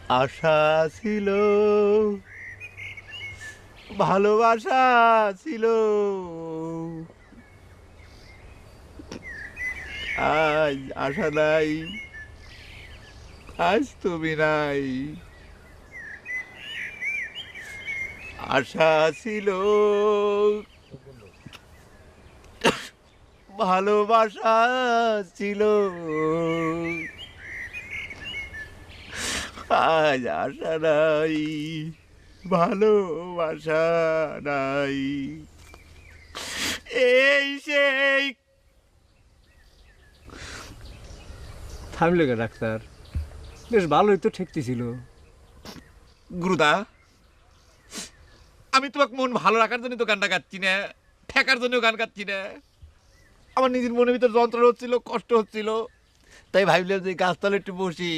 আশা ছিল, ভালোবাসা ছিল, আজ আশা নাই, আজ তুমি নাই। আশা ছিল, ভালোবাসা ছিল, আজ আশা নাই, ভালোবাসা নাই। এই সেই থামলে কে ডাক্তার? বেশ ভালোই তো ঠেকতেছিল। গুরুদা, আমি তোমাকে মন ভালো রাখার জন্য তো গানটা গাচ্ছি না, ঠেকার জন্য গান গাচ্ছি না। আমার নিজের মনের ভিতর যন্ত্রণা হচ্ছিল, কষ্ট হচ্ছিল, তাই ভাবলাম যে গাছতলে একটু বসি।